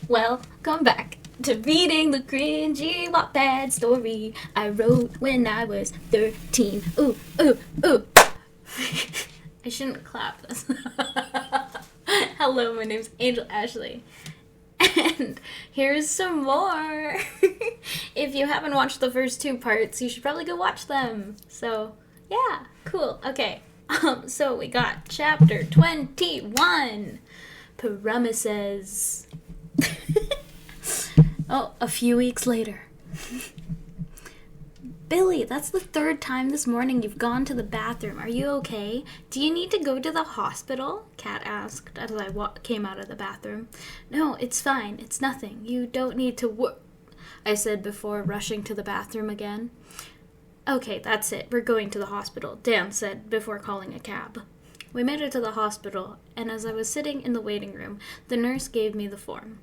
Welcome back to reading the cringy wattpad story I wrote when I was 13. Ooh, ooh, ooh. I shouldn't clap this. Hello, my name's Angel Ashley. And here's some more. If you haven't watched the first two parts, you should probably go watch them. So, yeah, cool. Okay. So we got chapter 21. Promises. Oh, a few weeks later. Billy, that's the third time this morning you've gone to the bathroom. Are you okay? Do you need to go to the hospital? Kat asked as I came out of the bathroom. No, it's fine. It's nothing. You don't need to I said before rushing to the bathroom again. Okay, that's it. We're going to the hospital, Dan said before calling a cab. We made it to the hospital, and as I was sitting in the waiting room, the nurse gave me the form.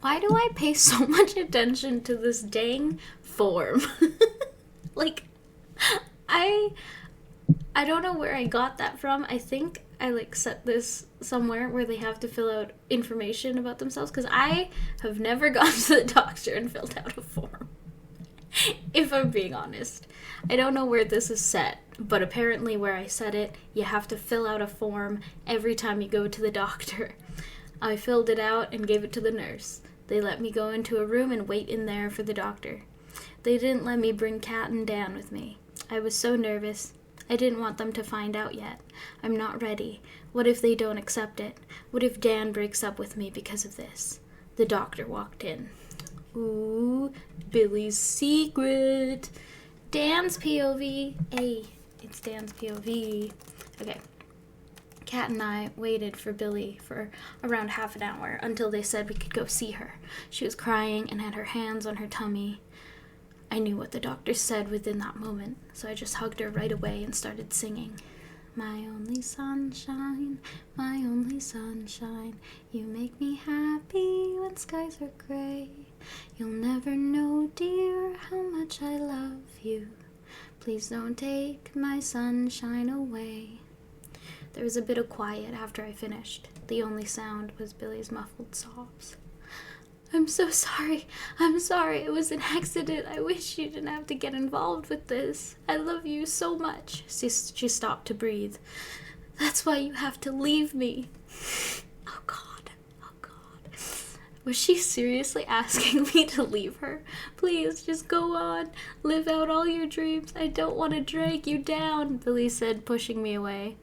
Why do I pay so much attention to this dang form? Like, I don't know where I got that from. I think I set this somewhere where they have to fill out information about themselves, because I have never gone to the doctor and filled out a form. If I'm being honest. I don't know where this is set, but apparently where I set it, you have to fill out a form every time you go to the doctor. I filled it out and gave it to the nurse. They let me go into a room and wait in there for the doctor. They didn't let me bring Kat and Dan with me. I was so nervous. I didn't want them to find out yet. I'm not ready. What if they don't accept it? What if Dan breaks up with me because of this? The doctor walked in. Ooh, Billy's secret. Dan's POV. Hey, it's Dan's POV. Okay. Kat and I waited for Billy for around half an hour until they said we could go see her. She was crying and had her hands on her tummy. I knew what the doctor said within that moment, so I just hugged her right away and started singing. My only sunshine, you make me happy when skies are gray. You'll never know, dear, how much I love you. Please don't take my sunshine away. There was a bit of quiet after I finished. The only sound was Billy's muffled sobs. I'm so sorry. I'm sorry. It was an accident. I wish you didn't have to get involved with this. I love you so much. She stopped to breathe. That's why you have to leave me. Oh, God. Oh, God. Was she seriously asking me to leave her? Please, just go on. Live out all your dreams. I don't want to drag you down, Billy said, pushing me away.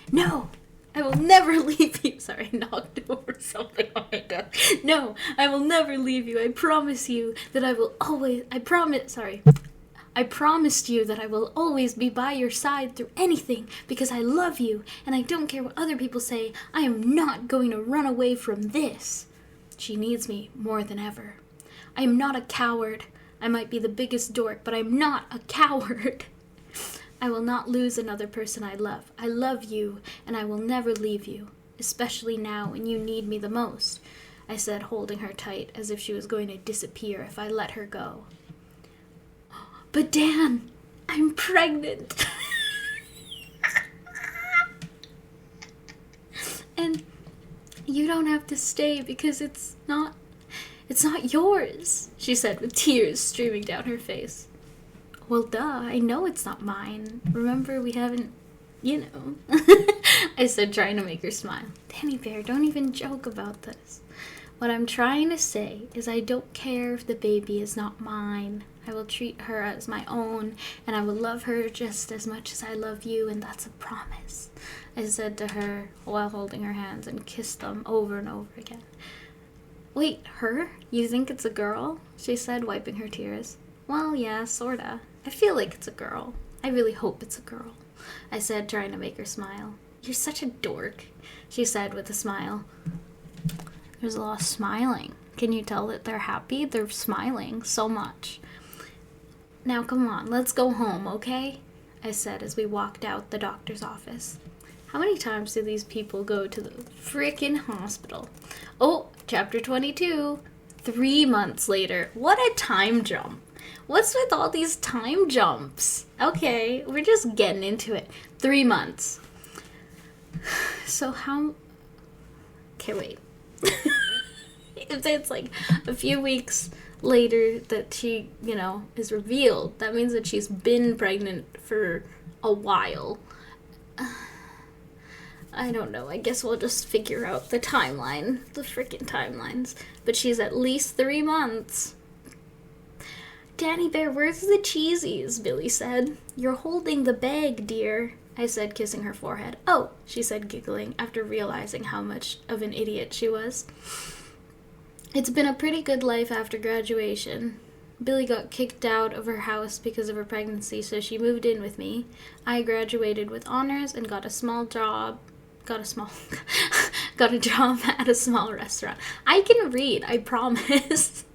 No! I will never leave you. Sorry, I knocked over something. Oh my God. No, I will never leave you. I promise you that I will always, I promised you that I will always be by your side through anything because I love you and I don't care what other people say. I am not going to run away from this. She needs me more than ever. I am not a coward. I might be the biggest dork, but I'm not a coward. I will not lose another person I love. I love you, and I will never leave you, especially now when you need me the most, I said, holding her tight as if she was going to disappear if I let her go. But Dan, I'm pregnant. And you don't have to stay because it's not yours, she said with tears streaming down her face. Well, duh, I know it's not mine. Remember, we haven't, I said, trying to make her smile. Danny Bear, don't even joke about this. What I'm trying to say is I don't care if the baby is not mine. I will treat her as my own, and I will love her just as much as I love you, and that's a promise, I said to her while holding her hands and kissed them over and over again. Wait, her? You think it's a girl? She said, wiping her tears. Well, yeah, sorta. I feel like it's a girl. I really hope it's a girl, I said, trying to make her smile. You're such a dork, she said with a smile. There's a lot of smiling. Can you tell that they're happy? They're smiling so much. Now come on, let's go home, okay? I said as we walked out the doctor's office. How many times do these people go to the frickin' hospital? Oh, chapter 22. 3 months later. What a time jump. What's with all these time jumps? Okay, we're just getting into it. 3 months. So how... Okay, wait. If it's like a few weeks later that she, is revealed, that means that she's been pregnant for a while. I don't know. I guess we'll just figure out the timeline. The freaking timelines. But she's at least 3 months. Danny Bear, where's the cheesies? Billy said. You're holding the bag, dear, I said, kissing her forehead. Oh, she said, giggling, after realizing how much of an idiot she was. It's been a pretty good life after graduation. Billy got kicked out of her house because of her pregnancy, so she moved in with me. I graduated with honors and got a job at a small restaurant. I can read, I promise.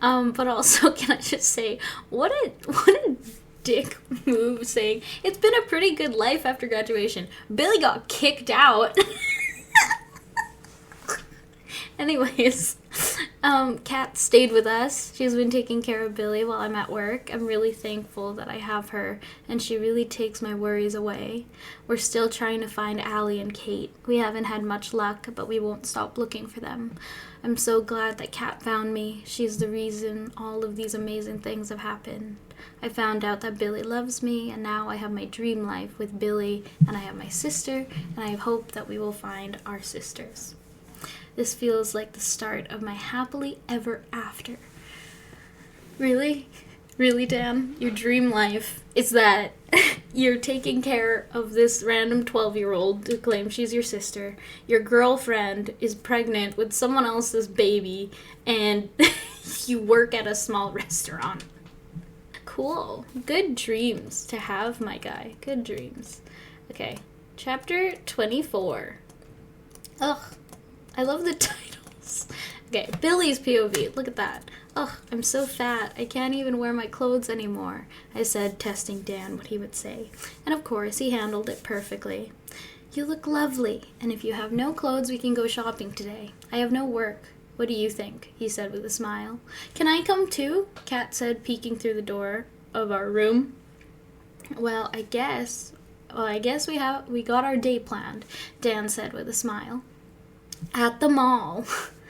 But also, can I just say, what a dick move saying, it's been a pretty good life after graduation. Billy got kicked out. Anyways, Kat stayed with us. She's been taking care of Billy while I'm at work. I'm really thankful that I have her, and she really takes my worries away. We're still trying to find Allie and Kate. We haven't had much luck, but we won't stop looking for them. I'm so glad that Kat found me. She's the reason all of these amazing things have happened. I found out that Billy loves me, and now I have my dream life with Billy, and I have my sister, and I have hope that we will find our sisters. This feels like the start of my happily ever after. Really? Really, Dan? Your dream life is that you're taking care of this random 12-year-old who claims she's your sister. Your girlfriend is pregnant with someone else's baby, and you work at a small restaurant. Cool. Good dreams to have, my guy. Good dreams. Okay. Chapter 24. Ugh. I love the titles. Okay, Billy's POV. Look at that. Ugh, I'm so fat. I can't even wear my clothes anymore, I said, testing Dan what he would say. And of course, he handled it perfectly. You look lovely, and if you have no clothes, we can go shopping today. I have no work. What do you think? He said with a smile. Can I come too? Kat said, peeking through the door of our room. I guess we got our day planned, Dan said with a smile. At the mall.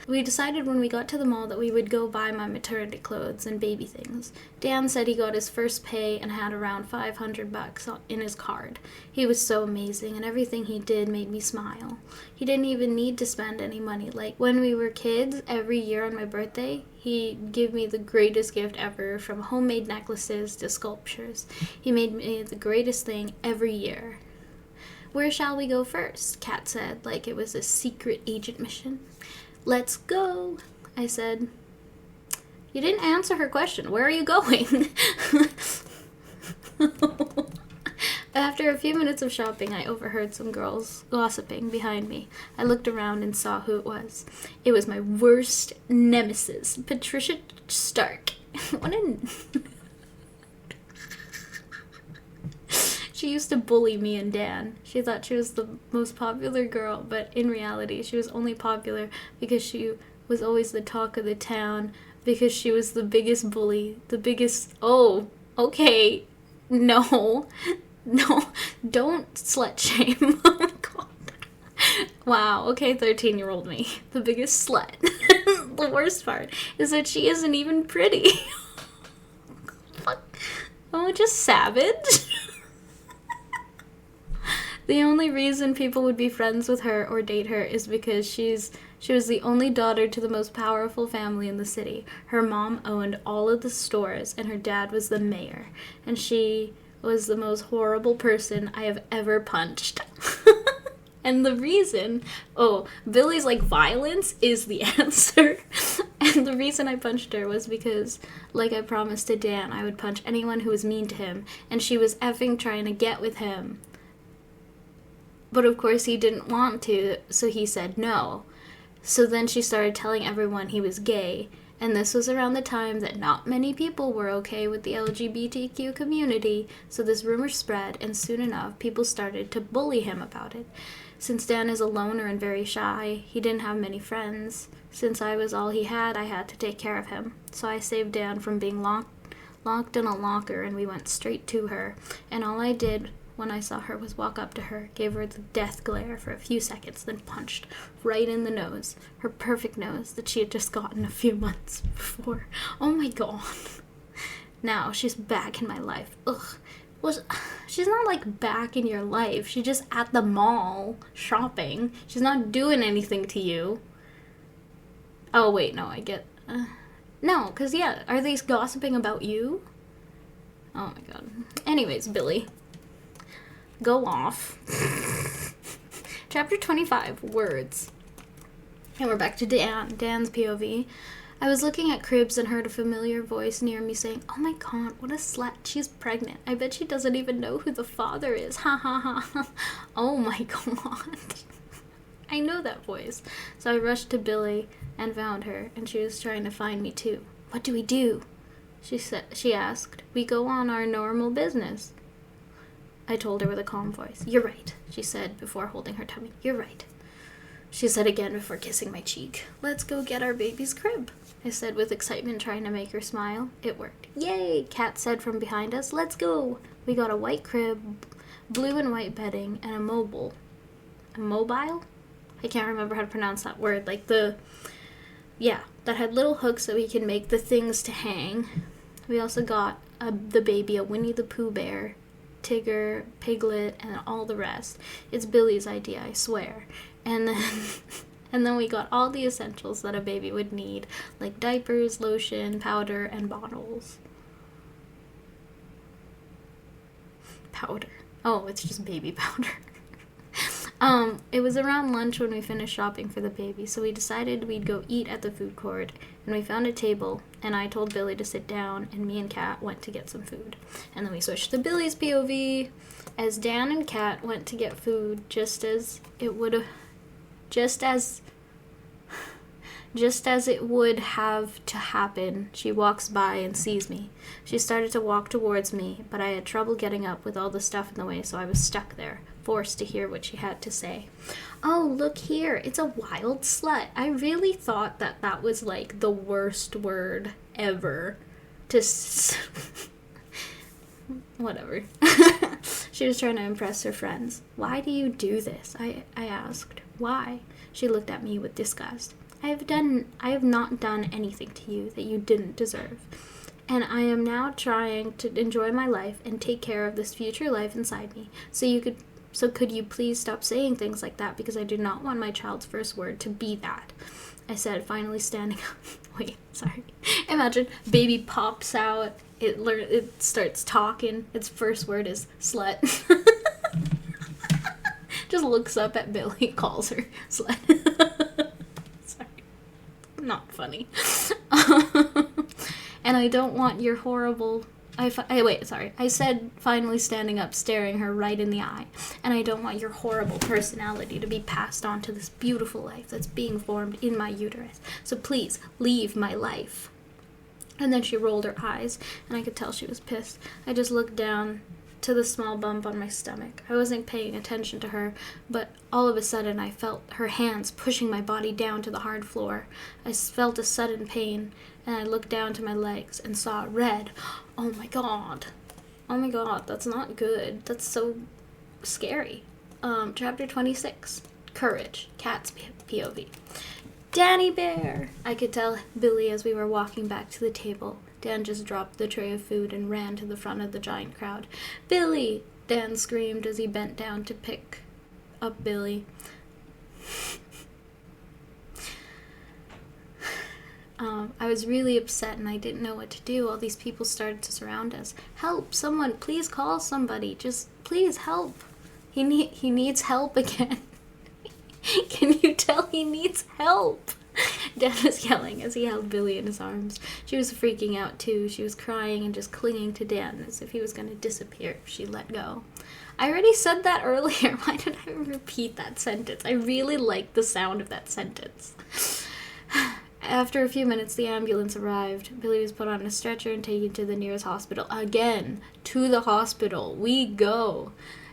We decided when we got to the mall that we would go buy my maternity clothes and baby things. Dan said he got his first pay and had around $500 in his card. He was so amazing, and everything he did made me smile. He didn't even need to spend any money. Like, when we were kids, every year on my birthday, he'd give me the greatest gift ever, from homemade necklaces to sculptures. He made me the greatest thing every year. Where shall we go first? Kat said, like it was a secret agent mission. Let's go, I said. You didn't answer her question. Where are you going? After a few minutes of shopping, I overheard some girls gossiping behind me. I looked around and saw who it was. It was my worst nemesis, Patricia Stark. What a... She used to bully me and Dan. She thought she was the most popular girl, but in reality, she was only popular because she was always the talk of the town, because she was the biggest bully, the biggest... Oh, okay. No, don't slut shame. Oh my god. Wow, okay, 13-year-old me. The biggest slut. The worst part is that she isn't even pretty. Fuck. Oh, just savage. The only reason people would be friends with her or date her is because she was the only daughter to the most powerful family in the city. Her mom owned all of the stores, and her dad was the mayor. And she was the most horrible person I have ever punched. And the reason... Oh, Billy's like, violence is the answer. And the reason I punched her was because, like I promised to Dan, I would punch anyone who was mean to him. And she was effing trying to get with him. But of course he didn't want to, so he said no. So then she started telling everyone he was gay, and this was around the time that not many people were okay with the LGBTQ community, so this rumor spread, and soon enough, people started to bully him about it. Since Dan is a loner and very shy, he didn't have many friends. Since I was all he had, I had to take care of him. So I saved Dan from being locked in a locker, and we went straight to her, and all I did when I saw her was walk up to her, gave her the death glare for a few seconds, then punched right in the nose, her perfect nose that she had just gotten a few months before. Oh my god. Now she's back in my life. Ugh. Well, she's not like back in your life. She's just at the mall shopping. She's not doing anything to you. Oh wait, no, I get... no, because yeah, are they gossiping about you? Oh my god. Anyways, Billy. Go off. Chapter 25, Words. And we're back to Dan's POV. I was looking at Cribs and heard a familiar voice near me saying, "Oh my god, what a slut, she's pregnant. I bet she doesn't even know who the father is. Ha ha ha." Oh my god. I know that voice. So I rushed to Billy and found her, and she was trying to find me too. "What do we do?" She asked. "We go on our normal business." I told her with a calm voice. "You're right," she said before holding her tummy. "You're right," she said again before kissing my cheek. "Let's go get our baby's crib," I said with excitement, trying to make her smile. It worked. "Yay," Kat said from behind us. "Let's go." We got a white crib, blue and white bedding, and a mobile? I can't remember how to pronounce that word. Like that had little hooks so we can make the things to hang. We also got the baby a Winnie the Pooh bear, Tigger, Piglet, and all the rest. It's Billy's idea, I swear. And then we got all the essentials that a baby would need, like diapers, lotion, powder, and bottles. Powder. Oh, it's just baby powder. It was around lunch when we finished shopping for the baby, so we decided we'd go eat at the food court, and we found a table, and I told Billy to sit down, and me and Kat went to get some food. And then we switched to Billy's POV, as Dan and Kat went to get food, just as it would have to happen. She walks by and sees me. She started to walk towards me, but I had trouble getting up with all the stuff in the way, so I was stuck there, forced to hear what she had to say. "Oh, look here, it's a wild slut." I really thought that was like the worst word ever to whatever. She was trying to impress her friends. "Why do you do this?" I asked. "Why?" She looked at me with disgust. I have not done anything to you that you didn't deserve. And I am now trying to enjoy my life and take care of this future life inside me. So could you please stop saying things like that, because I do not want my child's first word to be that," I said, finally standing up. Wait, sorry. Imagine baby pops out, it starts talking, its first word is slut. Just looks up at Billy, calls her slut. Sorry. Not funny. "And I don't want your horrible..." I said, finally standing up, staring her right in the eye. "And I don't want your horrible personality to be passed on to this beautiful life that's being formed in my uterus. So please, leave my life." And then she rolled her eyes, and I could tell she was pissed. I just looked down to the small bump on my stomach. I wasn't paying attention to her, but all of a sudden I felt her hands pushing my body down to the hard floor. I felt a sudden pain, and I looked down to my legs and saw red. Oh my god. Oh my god, that's not good. That's so scary. Chapter 26. Courage. Kat's POV. "Danny Bear!" I could tell Billy as we were walking back to the table. Dan just dropped the tray of food and ran to the front of the giant crowd. "Billy!" Dan screamed as he bent down to pick up Billy. I was really upset and I didn't know what to do. All these people started to surround us. "Help! Someone! Please call somebody! Just please help! He needs help again." Can you tell he needs help? Dan was yelling as he held Billy in his arms. She was freaking out too. She was crying and just clinging to Dan as if he was going to disappear if she let go. I already said that earlier. Why did I repeat that sentence? I really like the sound of that sentence. After a few minutes, the ambulance arrived. Billy was put on a stretcher and taken to the nearest hospital. Again, to the hospital. We go.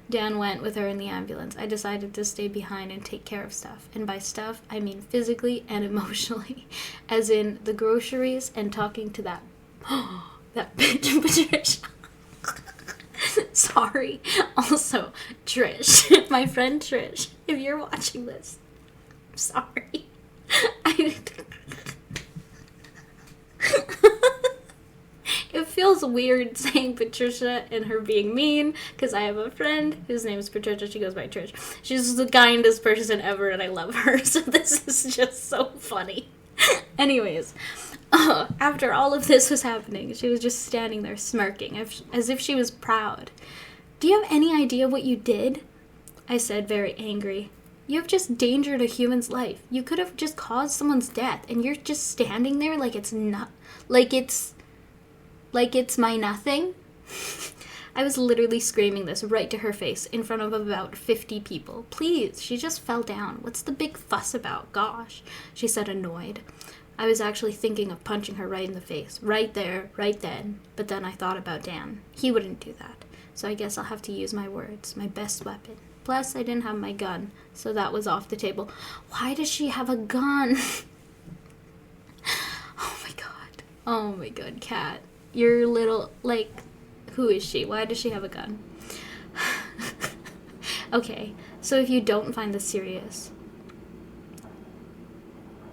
Dan went with her in the ambulance. I decided to stay behind and take care of stuff. And by stuff, I mean physically and emotionally. As in the groceries and talking to that bitch Patricia. Sorry. Also, Trish, my friend Trish, if you're watching this, I'm sorry. It feels weird saying Patricia and her being mean, because I have a friend whose name is Patricia. She goes by Trish. She's the kindest person ever, and I love her, so this is just so funny. Anyways, after all of this was happening, she was just standing there smirking, as if she was proud. "Do you have any idea what you did?" I said, very angry. "You have just endangered a human's life. You could have just caused someone's death, and you're just standing there like it's not, like it's my nothing." I was literally screaming this right to her face in front of about 50 people. "Please, she just fell down. What's the big fuss about? Gosh," she said, annoyed. I was actually thinking of punching her right in the face, right there, right then. But then I thought about Dan. He wouldn't do that. So I guess I'll have to use my words, my best weapon. Plus, I didn't have my gun, so that was off the table. Why does she have a gun? Oh my god, Kat. You're little, like, who is she? Why does she have a gun? Okay, so if you don't find this serious,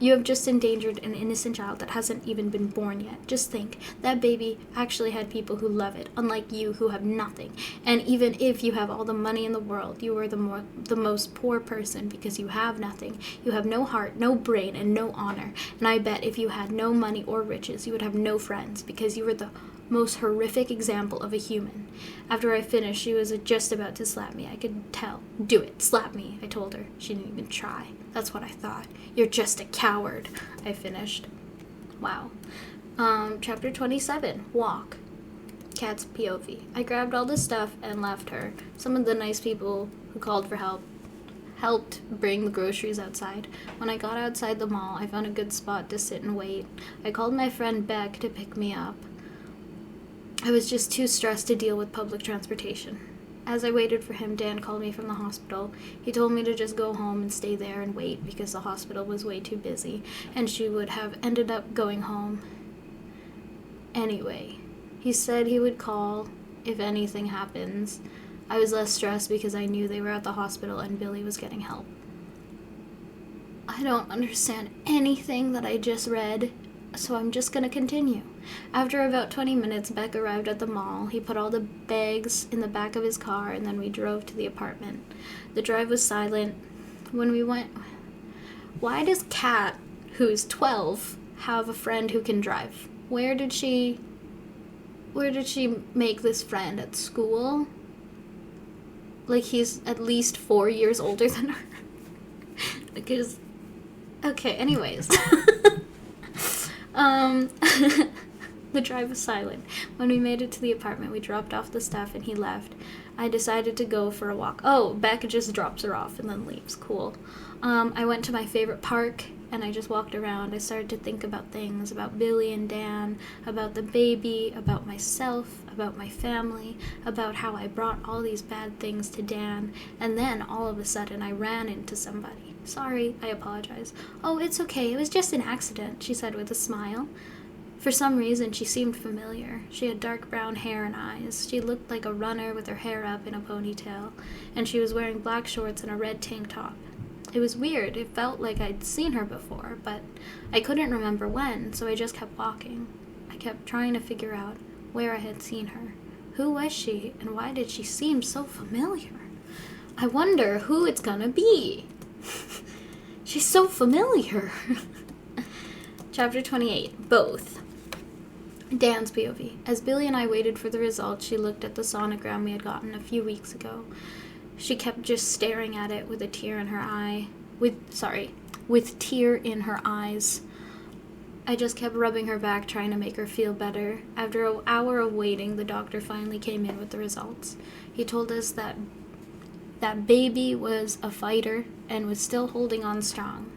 you have just endangered an innocent child that hasn't even been born yet. Just think, that baby actually had people who love it, unlike you who have nothing. And even if you have all the money in the world, you are the most poor person because you have nothing. You have no heart, no brain, and no honor. And I bet if you had no money or riches, you would have no friends because you were the most horrific example of a human. After I finished, she was just about to slap me. I could tell. "Do it, slap me," I told her. She didn't even try. That's what I thought. "You're just a coward," I finished. Wow. Chapter 27, Walk. Kat's POV. I grabbed all the stuff and left her. Some of the nice people who called for help helped bring the groceries outside. When I got outside the mall, I found a good spot to sit and wait. I called my friend Beck to pick me up. I was just too stressed to deal with public transportation. As I waited for him, Dan called me from the hospital. He told me to just go home and stay there and wait because the hospital was way too busy, and she would have ended up going home anyway. He said he would call if anything happens. I was less stressed because I knew they were at the hospital and Billy was getting help. I don't understand anything that I just read, so I'm just gonna continue. After about 20 minutes, Beck arrived at the mall. He put all the bags in the back of his car, and then we drove to the apartment. The drive was silent. When we went... Why does Kat, who's 12, have a friend who can drive? Where did she make this friend? At school? Like, he's at least 4 years older than her. Because... Okay, anyways. The drive was silent. When we made it to the apartment, we dropped off the stuff and he left. I decided to go for a walk. Oh, Beck just drops her off and then leaves. Cool. I went to my favorite park and I just walked around. I started to think about things, about Billy and Dan, about the baby, about myself, about my family, about how I brought all these bad things to Dan, and then all of a sudden I ran into somebody. Sorry, I apologize. Oh, it's okay. It was just an accident, she said with a smile. For some reason, she seemed familiar. She had dark brown hair and eyes. She looked like a runner with her hair up in a ponytail, and she was wearing black shorts and a red tank top. It was weird. It felt like I'd seen her before, but I couldn't remember when, so I just kept walking. I kept trying to figure out where I had seen her. Who was she, and why did she seem so familiar? I wonder who it's gonna be. She's so familiar. Chapter 28, Both. Dan's POV. As Billy and I waited for the results, she looked at the sonogram we had gotten a few weeks ago. She kept just staring at it with a tear in her eye. With tear in her eyes. I just kept rubbing her back, trying to make her feel better. After an hour of waiting, the doctor finally came in with the results. He told us that baby was a fighter and was still holding on strong.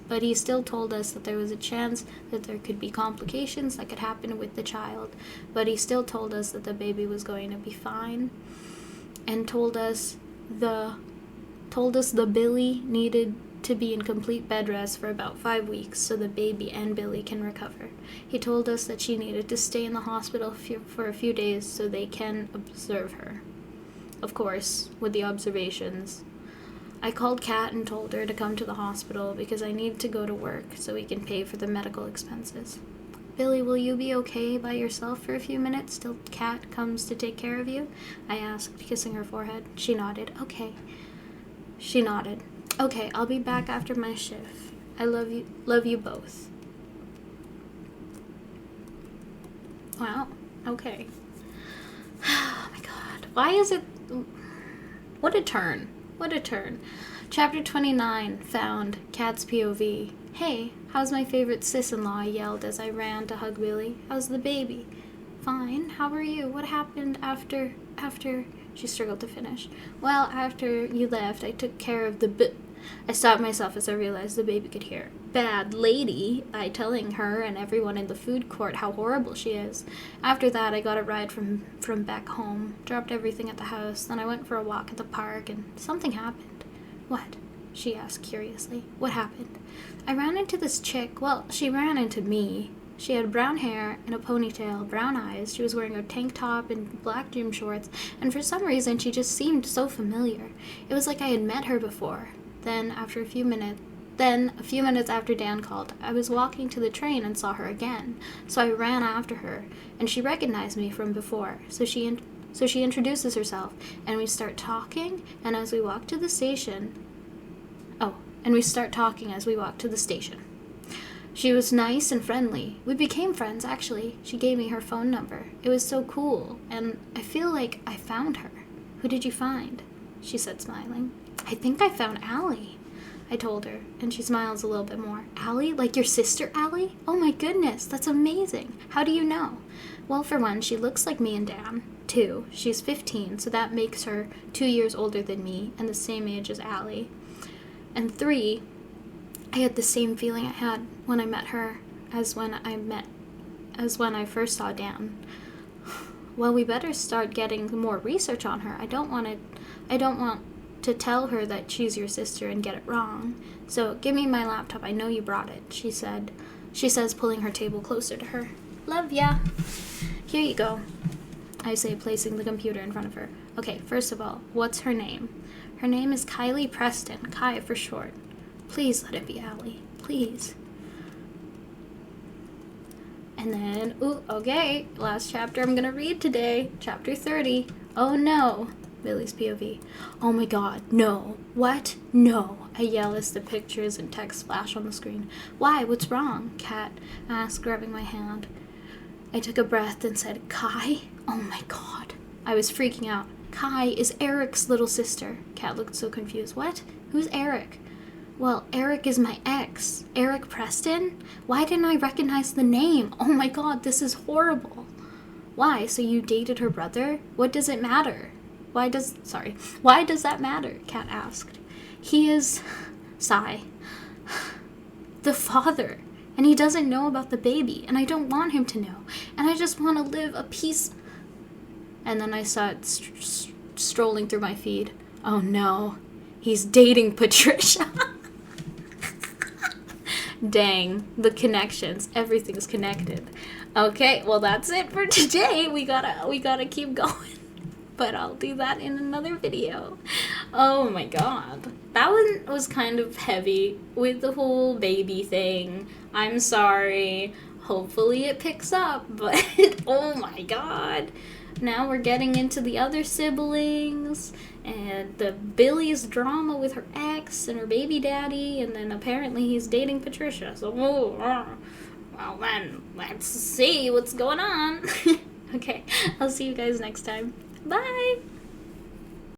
But he still told us that there was a chance that there could be complications that could happen with the child. But he still told us that the baby was going to be fine, and told us the Billy needed to be in complete bed rest for about 5 weeks so the baby and Billy can recover. He told us that she needed to stay in the hospital for a few days so they can observe her. Of course, with the observations. I called Kat and told her to come to the hospital because I need to go to work so we can pay for the medical expenses. Billy, will you be okay by yourself for a few minutes till Kat comes to take care of you? I asked, kissing her forehead. She nodded. Okay. She nodded. Okay, I'll be back after my shift. I love you both. Wow. Okay. Oh my god. Why is it... What a turn. What a turn. Chapter 29, found, Kat's POV. Hey, how's my favorite sis-in-law? I yelled as I ran to hug Billy. How's the baby? Fine. How are you? What happened after... She struggled to finish. Well, after you left, I took care of I stopped myself as I realized the baby could hear. Bad lady, by telling her and everyone in the food court how horrible she is. After that, I got a ride from back home, dropped everything at the house, then I went for a walk at the park, and something happened. What? She asked curiously. What happened? I ran into this chick. Well, she ran into me. She had brown hair and a ponytail, brown eyes. She was wearing a tank top and black gym shorts, and for some reason she just seemed so familiar. It was like I had met her before. Then, a few minutes after Dan called, I was walking to the train and saw her again. So I ran after her, and she recognized me from before. So she introduces herself, and we start talking, and as we walk to the station... She was nice and friendly. We became friends, actually. She gave me her phone number. It was so cool, and I feel like I found her. Who did you find? She said, smiling. I think I found Allie, I told her, and she smiles a little bit more. Allie? Like your sister Allie? Oh my goodness, that's amazing. How do you know? Well, for one, she looks like me and Dan. 2, she's 15, so that makes her 2 years older than me and the same age as Allie. And 3, I had the same feeling I had when I met her as when I first saw Dan. Well, we better start getting more research on her. I don't want to tell her that she's your sister and get it wrong. So give me my laptop. I know you brought it, she says, pulling her table closer to her. Love ya. Here you go, I say, placing the computer in front of her. Okay, first of all, what's her name? Her name is Kylie Preston, Kai for short. Please let it be Allie. Please. And then, okay, last chapter I'm gonna read today. Chapter 30. Oh no. Billy's POV. Oh my god, no. What? No. I yell as the pictures and text flash on the screen. Why? What's wrong? Kat asked, grabbing my hand. I took a breath and said, Kai? Oh my god. I was freaking out. Kai is Eric's little sister. Kat looked so confused. What? Who's Eric? Well, Eric is my ex. Eric Preston? Why didn't I recognize the name? Oh my god, this is horrible. Why? So you dated her brother? What does it matter? Why does that matter? Kat asked. He is... Sigh. The father. And he doesn't know about the baby. And I don't want him to know. And I just want to live a peace... And then I saw it strolling through my feed. Oh no. He's dating Patricia. Dang. The connections. Everything's connected. Okay, well that's it for today. We gotta keep going. But I'll do that in another video. Oh my god. That one was kind of heavy with the whole baby thing. I'm sorry. Hopefully it picks up, but oh my god. Now we're getting into the other siblings and the Billy's drama with her ex and her baby daddy, and then apparently he's dating Patricia. So, well then, let's see what's going on. Okay, I'll see you guys next time. Bye!